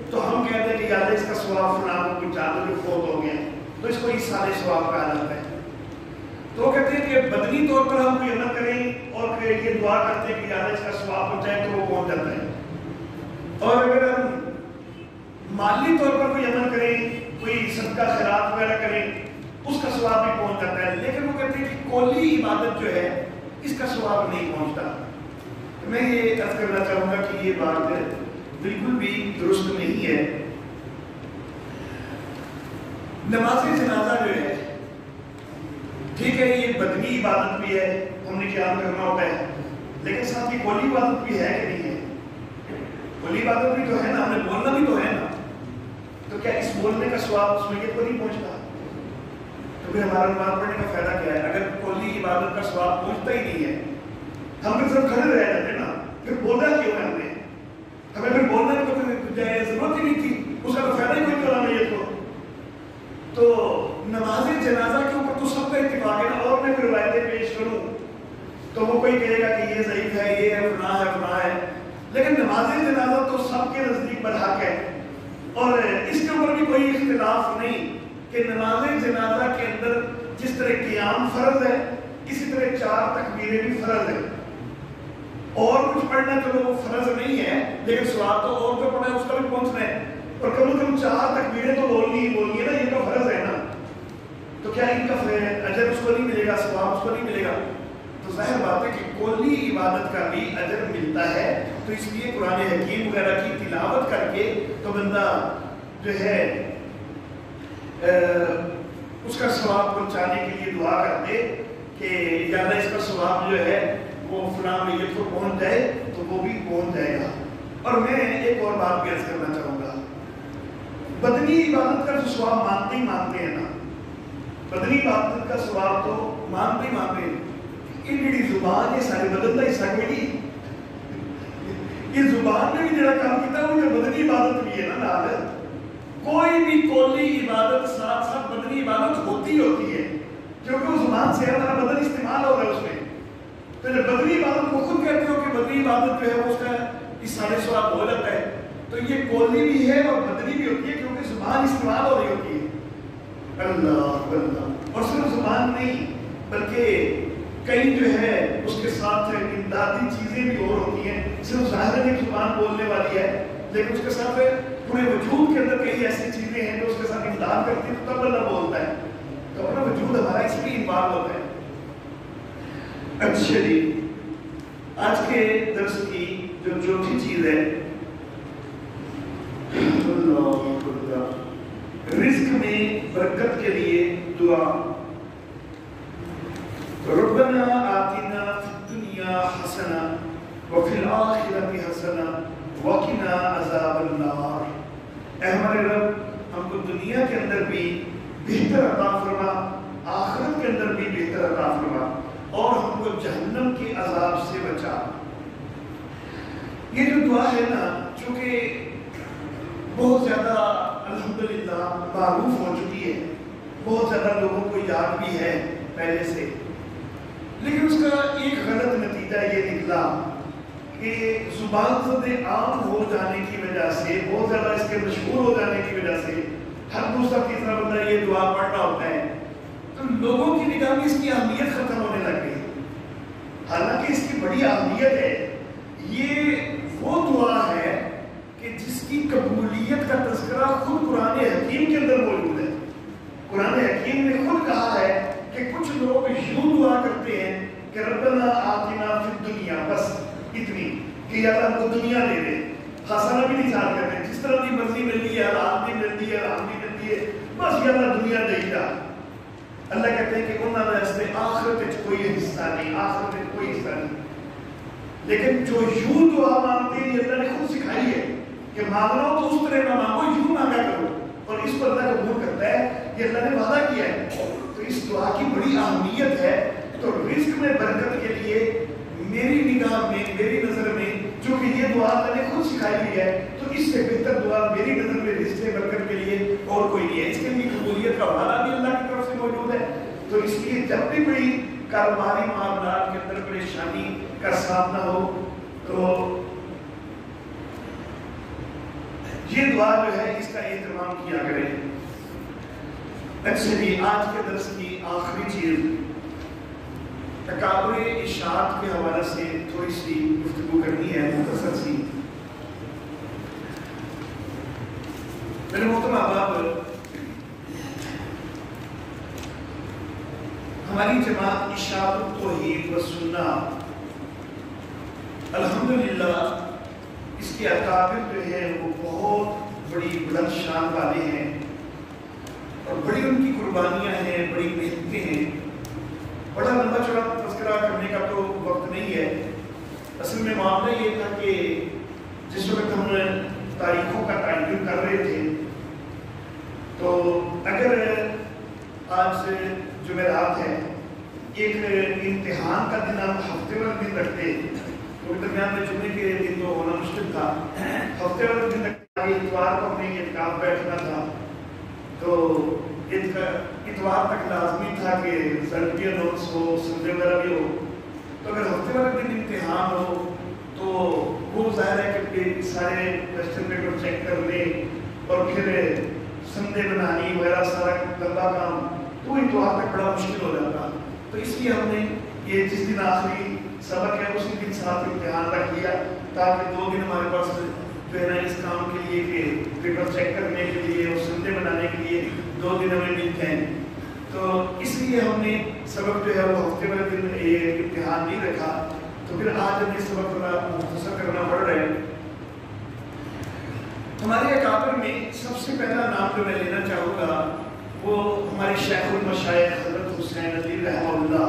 A: تو ہم کہتے ہیں کہ یاد ہے اس کا ثواب فلاں کو پہنچا دو جو فوت ہو گیا، تو اس کو ایصال ثواب کہا جاتا ہے۔ تو وہ کہتے ہیں کہ بدنی طور پر ہم کوئی عمل کریں اور پھر یہ دعا کرتے ہیں کہ یاد ہے اس کا ثواب پہنچائے تو وہ پہنچ جاتا ہے، اور اگر ہم مالی طور پر کوئی عمل کریں، کوئی صدقہ خیرات وغیرہ کریں، اس کا ثواب بھی پہنچ جاتا ہے، لیکن وہ کہتے ہیں کہ قولی عبادت جو ہے اس کا ثواب نہیں پہنچتا۔ میں یہ عرض کرنا چاہوں گا کہ یہ بات بالکل بھی درست نہیں ہے۔ نماز جنازہ جو ہے ٹھیک ہے، یہ بدنی عبادت بھی ہے، ہم نے قیام کرنا ہوتا ہے، لیکن ساتھ ہی قولی عبادت بھی ہے کہ نہیں ہے؟ قولی عبادت بھی تو ہے نا، ہم نے بولنا بھی تو ہے نا، تو کیا اس بولنے کا ثواب اس میت کو نہیں پہنچتا؟ تو پھر ہمارا نماز پڑھنے کا فائدہ کیا ہے اگر قولی عبادت کا ثواب پہنچتا ہی نہیں ہے؟ ہم پھر سب کھڑے رہ جاتے نا، پھر بولنا کیوں ہے ہمیں پھر بولنا تو پھر ضرورت ہی نہیں تھی، اس کا تو فائدہ ہی کوئی کرا میت کو۔ تو نماز جنازہ کے اوپر تو سب کا اتفاق ہے نا، اور میں پھر روایتیں پیش کروں تو وہ کوئی کہے گا کہ یہ ضعیف ہے، یہ ہے، فلاں ہے، فلاں ہے، لیکن نماز جنازہ تو سب کے نزدیک برحق ہے، اور اس کے اوپر بھی کوئی اختلاف نہیں کہ نماز جنازہ کے اندر جس طرح قیام فرض ہے اسی طرح 4 تکبیریں بھی فرض ہے، اور کچھ پڑھنا چلو وہ فرض نہیں ہے، لیکن ثواب تو اور جو پڑھنا ہے اس کا بھی پہنچنا ہے، اور کم از کم 4 تکبیریں تو بولنی ہے نا، یہ تو فرض ہے نا، تو کیا ان کا اجر اس کو نہیں ملے گا، ثواب اس کو نہیں ملے گا؟ تو ظاہر بات ہے کہ قولی عبادت کا بھی اجر ملتا ہے، تو اس لیے قرآن حکیم وغیرہ کی تلاوت کر کے تو بندہ جو ہے اس کا ثواب پہنچانے کے لیے دعا کر دے کہ یا اللہ اس کا ثواب جو ہے وہ فلاں میت کو پہنچ جائے تو وہ بھی پہنچ جائے گا۔ اور میں ایک اور بات بھی عرض کرنا چاہوں گا، بدنی عبادت کا جو ثواب مانتے ہی مانتے ہیں نا، بدنی عبادت کا ثواب تو مانتے ہی مانتے ہیں، یہ میری زبان یہ سارے بدلتا حصہ کوئی نہیں، یہ زبان نے بھی جڑا کام کیتا ہے وہ بدنی عبادت بھی ہے نا نال، کوئی بھی قولی عبادت ساتھ ساتھ بدنی عبادت ہوتی ہے، کیونکہ وہ زبان سے ہمارا بدن استعمال ہو رہا ہے اس میں، تو جب بدنی عبادت کو خود کہتے ہو کہ بدنی عبادت جو ہے اس کا ایصال ثواب ہو جاتا ہے، تو یہ قولی بھی ہے اور بدنی بھی ہوتی ہے، کیونکہ زبان استعمال ہو رہی ہوتی ہے۔ اللہ اللہ، اور صرف زبان نہیں بلکہ کئی جو ہے اس کے ساتھ امدادی چیزیں بھی اور ہوتی ہیں، صرف ظاہر ایک زبان بولنے والی ہے لیکن اس کے ساتھ پورے وجود کے اندر کئی ایسی چیزیں ہیں جو اس کے ساتھ امداد کرتی ہیں، تو تب اللہ بولتا ہے، تو اپنا وجود ہمارا اس لیے انوالو ہوتا ہے۔ اچھا جی، آج کے درس کی جو چوتھی چیز ہے رزق میں برکت کے لیے دعا. ربنا آتنا فی الدنیا حسنہ وفی الآخرۃ حسنہ وقنا عذاب النار. اے ہمارے رب، ہم کو دنیا کے اندر بھی بہتر عطا فرما، آخرت کے اندر بھی بہتر عطا فرما، اور ہم کو جہنم کے عذاب سے بچا. یہ جو دعا ہے نا، چونکہ بہت زیادہ الحمدللہ معروف ہو چکی ہے، بہت زیادہ لوگوں کو یاد بھی ہے پہلے سے، لیکن اس کا ایک غلط نتیجہ یہ نکلا کہ زبان زد عام ہو جانے کی وجہ سے، بہت زیادہ اس کے مشہور ہو جانے کی وجہ سے ہر دوسرا تیسرا بندہ یہ دعا پڑھ رہا ہوتا ہے، تو لوگوں کی نگاہ میں اس کی اہمیت ختم ہونے لگ گئی. حالانکہ اس کی بڑی اہمیت ہے. یہ وہ دعا ہے کہ جس کی قبولیت کا تذکرہ خود قرآن حکیم کے اندر موجود ہے. قرآن حکیم نے خود کہا ہے کہ کچھ لوگ یوں دعا کرتے ہیں کہ ربنا آتنا فی الدنیا، بس اتنی کہ یا اللہ کو دنیا دے دے، حسنہ بھی نہیں چاہتے کرتے، جس طرح کی مرضی ملتی ہے، حلال بھی ملتی ہے، حرام بھی ملتی ہے، بس یا اللہ دنیا دے گا. اللہ کہتے ہیں کہ انہوں نے آخرت میں کوئی حصہ نہیں، آخرت میں کوئی حصہ نہیں. لیکن جو یوں دعا مانگتے ہیں، اللہ نے خود سکھائی ہے کہ مانگنا ہو تو اس طرح نہ مانگو، یوں مانگا کرو، اور اس پر اللہ قبول کرتا ہے. یہ اللہ نے وعدہ کیا ہے. تو اس دعا کی بڑی اہمیت ہے. تو رزق میں برکت کے لیے میری نگاہ میں، میری نظر میں، جو کہ یہ دعا اللہ نے خود سکھائی ہوئی ہے، تو اس سے بہتر دعا میری نظر میں رزق میں برکت کے لیے اور کوئی نہیں ہے. اس کے لیے قبولیت کا وعدہ بھی اللہ کی طرف سے موجود ہے. تو اس لیے جب بھی کوئی کاروباری معاملات کے اندر پریشانی کا سامنا ہو تو یہ دعا جو ہے اس کا اہتمام کیا کریں. اچھا جی، آج کے درس کی آخری چیز تکابر اشاعت کے حوالے سے تھوڑی سی گفتگو کرنی ہے، مختصر سی. میرے محترم احباب، ہماری جماعت اشاعت التوحید والسنہ الحمدللہ اس کے اکابر جو ہے وہ بہت بڑی بلند شان والے ہیں، اور بڑی ان کی قربانیاں ہیں، بڑی محنتیں ہیں. بڑا لمبا چوڑا تذکرہ کرنے کا تو وقت نہیں ہے. اصل میں معاملہ یہ تھا کہ جس وقت ہم تاریخوں کا تعین کر رہے تھے، تو اگر آج جمعرات ہے، ایک امتحان کا دن ہم ہفتے والے دن رکھتے، تو درمیان میں جمعے کے دن تو ہونا مشکل تھا. ہفتے والے دن رکھتے، اتوار کو ہمیں اعتکاف بیٹھنا تھا، تو اتوار تک لازمی تھا کہ رزلٹ بھی اناؤنس ہو، سنڈے وغیرہ بھی ہو. تو اگر ہفتے والے دن امتحان ہو تو وہ ظاہر ہے کہ سارے کویسچن پیپر چیک کر لیں اور پھر سنڈے بنانی وغیرہ سارا لمبا کام، تو اتوار تک بڑا مشکل ہو جاتا. تو اس لیے ہم نے یہ جس دن آخری سبق ہے اسی دن ساتھ امتحان رکھ لیا، تاکہ 2 دن ہمارے پاس جو ہے نا اس کام کے لیے کہ پیپر چیک کرنے کے لیے اور سنڈے بنانے کے لیے 2 دن ہمیں ملتے ہیں. تو اس لیے ہم نے سبق جو ہے وہ ہفتے والے دن یہ امتحان نہیں رکھا. تو پھر آج ہمیں سبق تھوڑا مختصر کرنا پڑ رہا ہے. ہمارے اکابر میں سب سے پہلا نام جو میں لینا چاہوں گا وہ ہمارے شیخ المشائخ حضرت حسین علی رحمہ اللہ،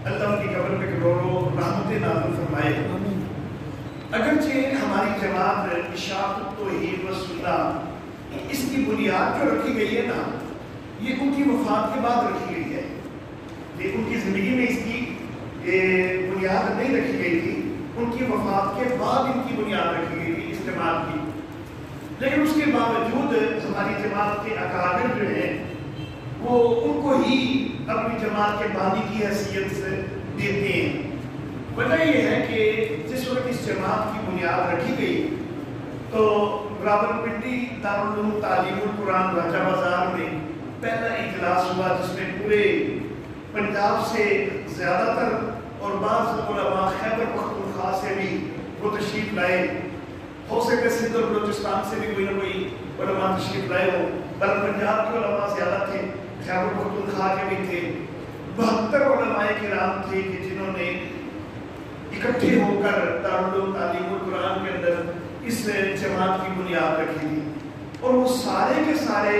A: اللہ ان کی قبر پہ کروڑوں رحمتیں نازل فرمائے. اگرچہ ہماری جماعت اشاعت التوحید والسنہ اس کی بنیاد جو رکھی گئی ہے نا، یہ ان کی وفات کے بعد رکھی گئی ہے. یہ ان کی زندگی میں اس کی بنیاد نہیں رکھی گئی تھی، ان کی وفات کے بعد ان کی بنیاد رکھی گئی تھی اس جماعت کی. لیکن اس کے باوجود ہماری جماعت کے اکابر جو ہیں وہ ان کو ہی اپنی جماعت کے بانی کی حیثیت سے دیتے ہیں. وجہ یہ ہے کہ جس وقت اس جماعت کی بنیاد رکھی گئی تو راولپنڈی دارالعلوم تعلیم القرآن راجہ بازار میں پہلا اجلاس ہوا، جس میں پورے پنجاب سے زیادہ تر اور بعض علماء خیبر پختونخوا سے بھی وہ تشریف لائے. ہو سکے سندھ اور بلوچستان سے بھی کوئی نہ کوئی علماء تشریف لائے ہو، بل پنجاب کے علماء زیادہ تھے، خیبر پختونخوا کے بھی تھے. 72 علماء کرام تھے کہ جنہوں نے اکٹھے ہو کر دارالعلوم تعلیم القرآن کے اندر اس جماعت کی بنیاد رکھی تھی، اور وہ سارے کے سارے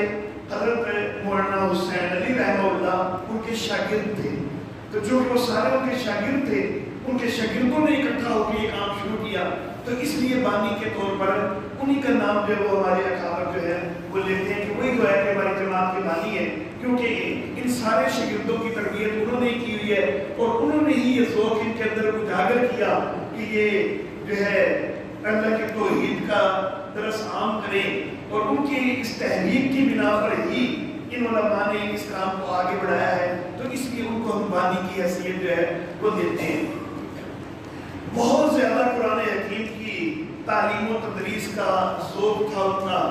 A: حضرت مولانا حسین علی رحمہ اللہ ان کے شاگرد تھے. تو جو وہ سارے ان کے شاگرد تھے، ان کے شاگردوں نے اکٹھا ہو کے یہ کام شروع کیا. تو اس لیے بانی کے طور پر انہی کا نام جو وہ ہمارے اکابر جو ہے وہ لیتے ہیں کہ وہی جو ہے کہ ہماری جماعت کے بانی ہے، کیونکہ ان سارے شاگردوں کی تربیت انہوں نے کی ہوئی ہے، اور انہوں نے ہی یہ ذوق ان کے اندر اجاگر کیا کہ یہ جو ہے اللہ کے توحید کا درس عام کریں، اور ان کی اس تحریک کی بنا پر ہی ان علماء نے اس کام کو آگے بڑھایا ہے. تو اس لیے ان کو ہم بانی کی حیثیت جو ہے وہ دیتے ہیں. بہت زیادہ قرآن حکیم کی تعلیم و تدریس کا ذوق تھا ان کا.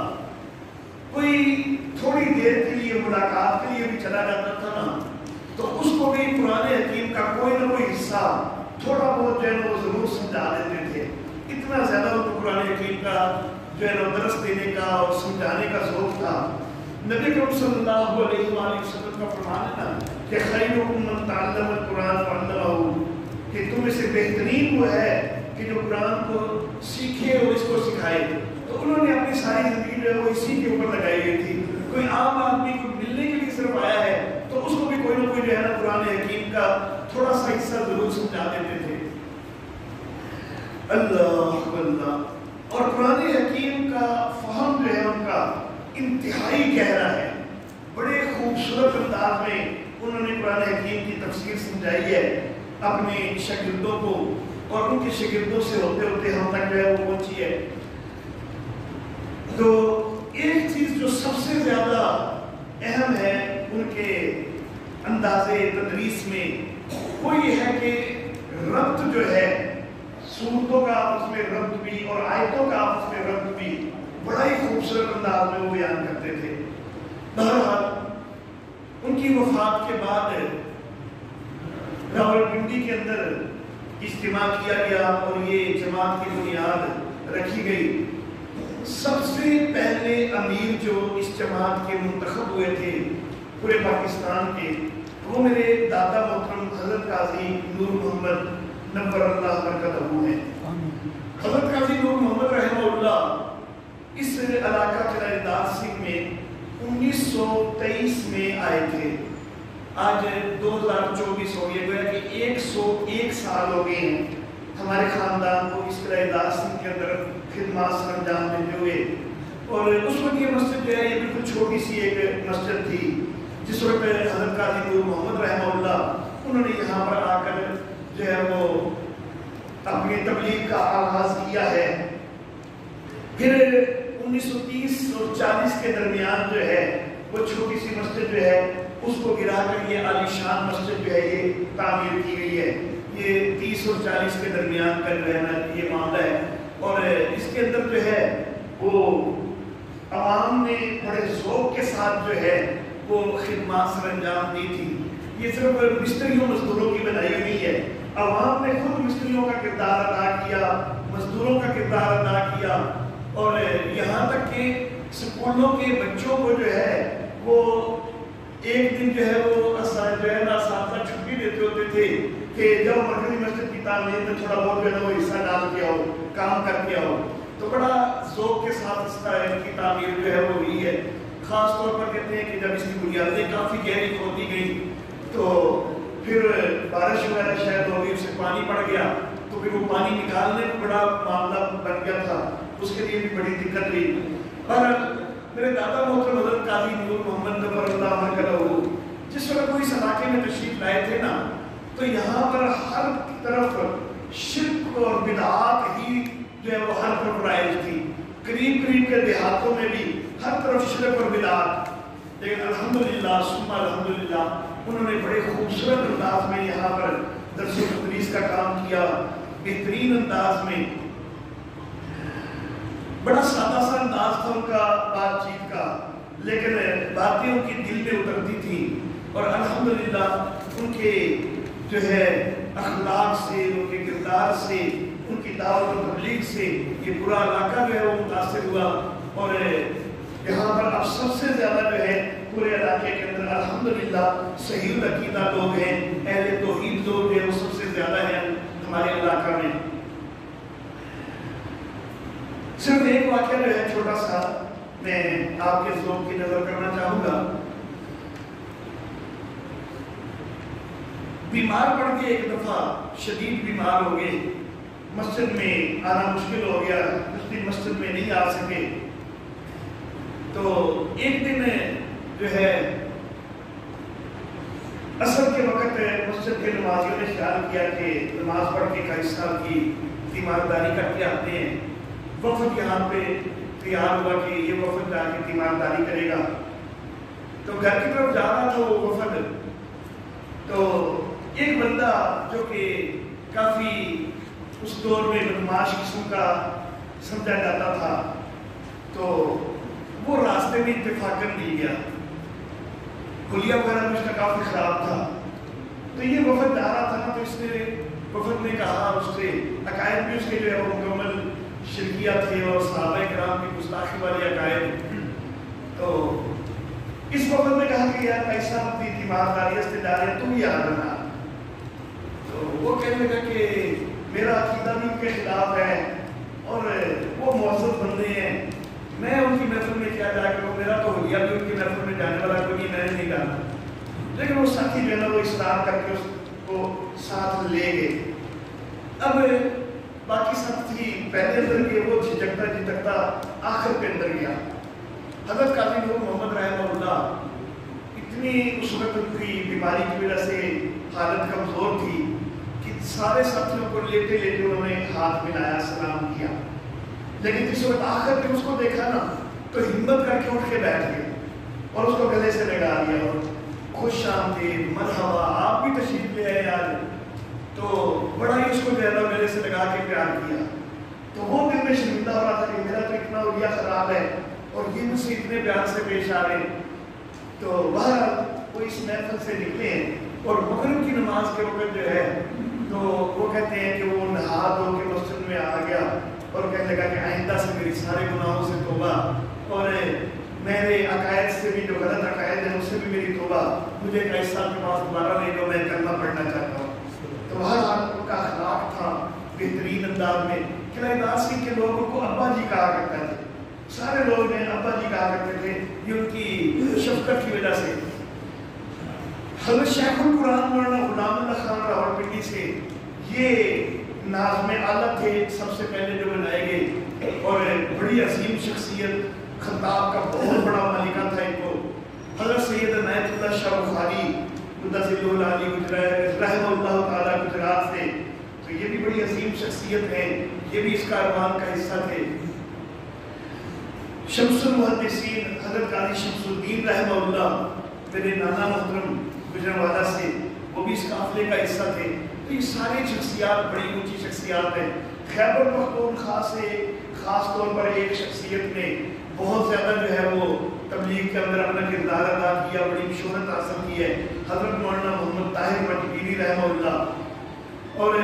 A: کوئی تھوڑی دیر کے لیے ملاقات کے لیے بھی چلا جاتا تھا نا، تو اس کو بھی قرآن حکیم کا کوئی نہ کوئی حصہ تھوڑا بہت جو ہے وہ ضرور سمجھا دیتے تھے. اتنا زیادہ ان کو قرآن حکیم کا جو ہے درس دینے کا اور سمجھانے کا ذوق تھا. نبی کریم صلی اللہ علیہ وآلہ وسلم کا فرمان ہے نا کہ خیرکم من تعلم القرآن وعلمہ، کہ تم میں سے بہترین وہ ہے کہ جو قرآن کو سیکھے اور اس کو سکھائے. تو انہوں نے اپنی ساری زندگی جو ہے وہ اسی کے اوپر لگائی گئی تھی. کوئی عام آدمی کو ملنے کے لیے صرف آیا ہے تو اس کو بھی کوئی نہ کوئی جو ہے نا قرآن حکیم کا تھوڑا سا حصہ ضرور سمجھا دیتے تھے. اللہ اللہ. اور قرآن حکیم کا فہم جو ہے ان کا انتہائی گہرا ہے. بڑے خوبصورت انداز میں انہوں نے قرآن حکیم کی تفسیر سمجھائی ہے اپنے شاگردوں کو، اور ان کے شاگردوں سے ہوتے ہوتے ہم تک جو ہے وہ پہنچی ہے. تو ایک چیز جو سب سے زیادہ اہم ہے ان کے انداز تدریس میں، وہ یہ ہے کہ ربط جو ہے سورتوں کا آپس میں ربط بھی اور آیتوں کا آپس میں ربط بھی بڑا ہی خوبصورت انداز میں وہ بیان کرتے تھے. بہرحال ان کی وفات کے بعد راولپنڈی کے اندر اجتماع کیا گیا اور یہ جماعت کی بنیاد رکھی گئی. سب سے پہلے امیر جو اس جماعت کے منتخب ہوئے تھے پورے پاکستان کے، وہ میرے دادا محترم حضرت قاضی نور محمد نور اللہ برکتہ ہیں. حضرت قاضی نور محمد رحمہ اللہ اس علاقہ قلعہ دار سنگھ میں 1923 میں آئے تھے. آج 2024 ہو گیا، گویا کہ 101 سال ہو گئے ہیں ہمارے خاندان کو اس قلعہ دار سنگھ کے اندر خدمات سر انجام دیتے ہوئے. اور اس وقت یہ مسجد جو ہے یہ بالکل چھوٹی سی ایک مسجد تھی. جس وقت حضرت قاضی نور محمد رحمہ اللہ انہوں نے یہاں پر آ کر جو ہے وہ اپنی تبلیغ کا آغاز کیا ہے. پھر 1930 اور 40 کے درمیان جو ہے وہ چھوٹی سی مسجد جو ہے اس کو گرا کر یہ عالی شان مسجد جو ہے یہ تعمیر کی گئی ہے. یہ 30 اور 40 کے درمیان کا جو ہے نا یہ معاملہ ہے. اور اس کے اندر جو ہے وہ عوام نے بڑے ذوق کے ساتھ جو ہے وہ خدمات سر انجام دی تھی. یہ صرف مستریوں مزدوروں کی بنائی ہوئی ہے. عوام نے خود مستریوں کا کردار ادا کیا، مزدوروں کا کردار ادا کیا، اور یہاں تک کہ سکولوں کے بچوں کو جو ہے وہ ایک دن جو ہے وہ جو ہے نا اساتذہ چھٹی دیتے ہوتے تھے کہ جب مرکزی مسجد کی تعمیر میں تھوڑا بہت جو ہے وہ حصہ ڈال کے آؤ، کام کر کے آؤ. تو بڑا ذوق کے ساتھ اس کی تعمیر جو ہے وہ ہوئی ہے. خاص طور پر کہتے ہیں کہ جب اس کی بنیادیں کافی گہری کھودی گئی تو پھر بارش وغیرہ شاید ہو گئی، اس سے پانی پڑ گیا، تو پھر وہ پانی نکالنے میں بڑا معاملہ بن گیا تھا. اس کے لیے بھی بڑی دقت ہوئی. اور میرے دادا محترم حضرت قاضی نور محمد نور اللہ برکتہ جس وقت وہ اس علاقے میں تشریف لائے تھے نا، تو یہاں پر ہر طرف شرک اور بدعات ہی جو ہے وہ ہر طرف رائج تھی. قریب کے دیہاتوں میں بھی ہر طرف شرک اور بدعات. لیکن الحمدللہ ثم الحمدللہ انہوں نے بڑے خوبصورت انداز میں یہاں پر درس و تدریس کا کام کیا. بہترین انداز میں، بڑا سادہ سا انداز تھا ان کا بات چیت کا، لیکن باتیں ان کی دل میں اترتی تھی. اور الحمدللہ ان کے جو ہے اخلاق سے، ان کے کردار سے، ان کی دعوت و تبلیغ سے یہ پورا علاقہ جو ہے وہ متاثر ہوا. اور یہاں پر اب سب سے زیادہ جو ہے پورے علاقے کے اندر الحمدللہ صحیح العقیدہ لوگ ہیں، اہل توحید لوگ ہیں، وہ سب سے زیادہ ہیں ہمارے علاقہ میں. صرف ایک واقعہ جو ہے چھوٹا سا میں آپ کے ذوق کی نظر کرنا چاہوں گا. بیمار پڑ کے ایک دفعہ شدید بیمار ہو گئے, مسجد میں آنا مشکل ہو گیا, کچھ دن مسجد میں نہیں آ سکے. تو ایک دن جو ہے عصر کے وقت مسجد کے نمازیوں نے خیال کیا کہ نماز پڑھ کے کئی سال کی تیمارداری کر کے آتے ہیں. وفد یہاں پہ تیار ہوا کہ یہ وفد جا کے تیمارداری کرے گا. تو گھر کی طرف جا رہا تھا وہ وفد. تو ایک بندہ جو کہ کافی اس دور میں بدمعاش قسم کا سمجھا جاتا تھا, تو وہ راستے میں اتفاقاً مل گیا. حلیہ وغیرہ میں اس کا کافی خراب تھا. تو یہ وفد جا رہا تھا نا, تو اس نے وفد نے کہا اس سے, عقائد بھی اس کے جو ہے وہ مکمل شرکیہ تھے اور صحابہ کرام کی گستاخی والے عقائد. تو اس وفد نے کہا کہ یار ایسا اپنی تیمارداری سے جا رہے ہیں, تم ہی آ رہا. تو وہ کہنے لگا کہ میرا عقیدہ بھی ان کے خلاف ہے اور وہ معزز بندے ہیں, میں ان کی محفل میں کیا جا کروں, میرا تو حلیہ بھی ان کی محفل میں جانے والا کوئی میں نے نہیں جانا. لیکن وہ ساتھی جو ہے نا وہ اصرار کر کے اس کو ساتھ لے گئے. اب باقی ساتھی پہلے اندر گئے, وہ جھجکتا آخر پہ اندر گیا. حضرت قاضی نور محمد رحمہ اللہ اتنی اس وقت ان کی بیماری کی وجہ سے حالت کمزور تھی کہ سارے ساتھیوں کو لیتے لیتے انہوں نے ہاتھ ملایا, سلام کیا. لیکن جس وقت آخر پہ اس کو دیکھا نا تو ہمت کر کے اٹھ کے بیٹھ گئے اور اس کو گلے سے لگا لیا اور خوش آمدید, مرحبا, آپ بھی تشریف لے آئے آج. تو بڑا ہی اس کو جو ہے نا گلے سے لگا کے پیار کیا. تو وہ دل میں شرمندہ ہو رہا تھا کہ میرا تو اتنا حلیہ خراب ہے اور یہ مجھ سے اتنے پیار سے پیش آ رہے ہیں. تو وہ اس محفل سے نکلے ہیں اور مغرب کی نماز کے وقت جو ہے تو وہ کہتے ہیں کہ وہ نہا دھو کے مسجد میں آ گیا اور کہنے لگا کہ آئندہ سے میری سارے گناہوں سے توبہ, اور میرے عقائد سے بھی جو غلط عقائد ہیں اس سے بھی میری توبہ, مجھے ایک ایسا کے پاس دوبارہ نہیں دو, میں کلمہ پڑھنا چاہتا ہوں. تو ہر ان کا اخلاق تھا بہترین انداز میں. قلعہ داسی کے لوگوں کو ابا جی کہا کرتا تھے, سارے لوگ نے ابا جی کہا کرتے تھے, یہ ان کی شفقت کی وجہ سے. حضرت شیخ القرآن مولانا غلام اللہ خان راولپنڈی سے یہ ناظم اعلیٰ تھے, سب سے پہلے جو بنائے گئے, اور بڑی عظیم شخصیت, خطاب کا بہت بڑا ملکہ تھا ان کو. حضرت سید عنایت اللہ شاہ بخاری مدثر علی گجرات رحمہ اللہ تعالیٰ گجرات سے, تو یہ بھی بڑی عظیم شخصیت ہے, یہ بھی اس کاروان کا حصہ تھے. شمس المحدثین حضرت قاضی شمس الدین رحمہ اللہ, میرے نانا محترم گجرانوالہ سے, وہ بھی اس قافلے کا حصہ تھے. تو یہ ساری شخصیات بڑی اونچی شخصیات ہیں. خیبر پختونخوا سے خاص طور پر ایک شخصیت نے بہت زیادہ جو ہے وہ تبلیغ کے اندر اپنا کردار ادا کیا, بڑی شہرت حاصل کی ہے, حضرت مولانا محمد طاہر مٹگیری رحمہ اللہ. اور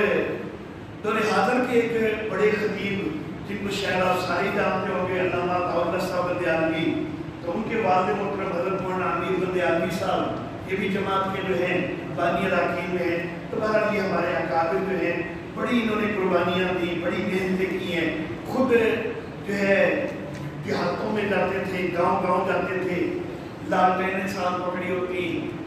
A: دور حاضر کے ایک بڑے خطیب جن کو شاید آپ ساری جانتے ہوں گے, علامہ عطاءاللہ صاحب بندیالوی, تو ان کے والد محترم حضرت مولانا امیر بندیالوی صاحب, یہ بھی جماعت کے جو ہیں بانی اراکین میں ہیں. تو بہرحال یہ ہمارے اکابر جو ہیں بڑی انہوں نے قربانیاں دی, بڑی محنتیں کی ہیں. خود جو ہے دیہاتوں میں جاتے تھے, گاؤں گاؤں جاتے تھے, لالٹینیں ساتھ پکڑی ہوتی,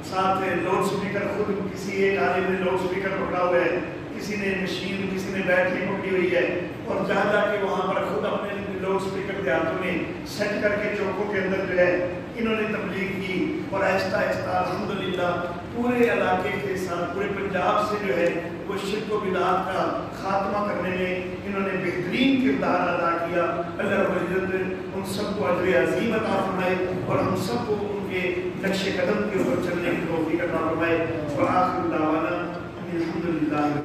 A: ساتھ لاؤڈ سپیکر, خود کسی ایک عالم نے لاؤڈ سپیکر پکڑا ہوا ہے, کسی نے مشین, کسی نے بیٹری پکڑی ہوئی ہے, اور جا جا کے وہاں پر خود اپنے لاؤڈ سپیکر دیہاتوں میں سیٹ کر کے چوکوں کے اندر جو ہے انہوں نے تبلیغ کی. اور آہستہ آہستہ الحمدللہ پورے علاقے کے ساتھ, پورے پنجاب سے جو ہے وہ شرک و بدعات کا خاتمہ کرنے میں انہوں نے بہترین کردار ادا کیا. اللہ رب العزت ان سب کو اجر عظیم عطا فرمائے اور ہم سب کو ان کے نقش قدم کے اوپر چلنے کی توفیق عطا فرمائے. وآخر دعوانا الحمدللہ.